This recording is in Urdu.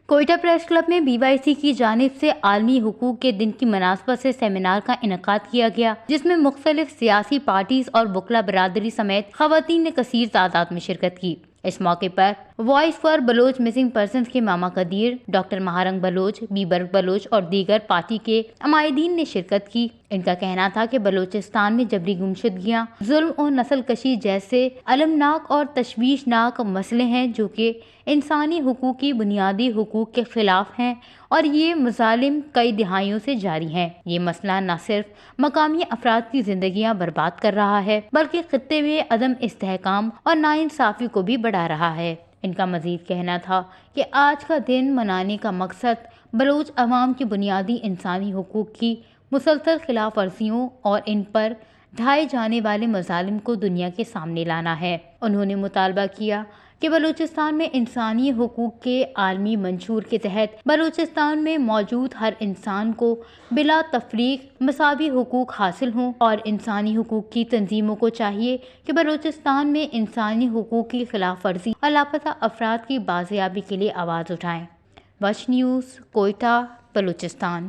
کوئٹہ پریس کلب میں BYC کی جانب سے عالمی حقوق کے دن کی مناسبت سے سیمینار کا انعقاد کیا گیا، جس میں مختلف سیاسی پارٹیز اور وکلا برادری سمیت خواتین نے کثیر تعداد میں شرکت کی۔ اس موقع پر voice for Baloch missing persons کے ماما قدیر، ڈاکٹر مہارنگ بلوچ، بیبرگ بلوچ اور دیگر پارٹی کے عمائدین نے شرکت کی۔ ان کا کہنا تھا کہ بلوچستان میں جبری گمشدگیاں، ظلم اور نسل کشی جیسے المناک اور تشویشناک مسئلے ہیں جو کہ انسانی حقوق کی بنیادی حقوق کے خلاف ہیں اور یہ مظالم کئی دہائیوں سے جاری ہیں۔ یہ مسئلہ نہ صرف مقامی افراد کی زندگیاں برباد کر رہا ہے بلکہ خطے میں عدم استحکام اور ناانصافی کو بھی بڑھا رہا ہے۔ ان کا مزید کہنا تھا کہ آج کا دن منانے کا مقصد بلوچ عوام کی بنیادی انسانی حقوق کی مسلسل خلاف ورزیوں اور ان پر ڈھائے جانے والے مظالم کو دنیا کے سامنے لانا ہے۔ انہوں نے مطالبہ کیا کہ بلوچستان میں انسانی حقوق کے عالمی منشور کے تحت بلوچستان میں موجود ہر انسان کو بلا تفریق مساوی حقوق حاصل ہوں اور انسانی حقوق کی تنظیموں کو چاہیے کہ بلوچستان میں انسانی حقوق کی خلاف ورزی اور لاپتہ افراد کی بازیابی کے لیے آواز اٹھائیں۔ وچ نیوز، کوئٹہ، بلوچستان۔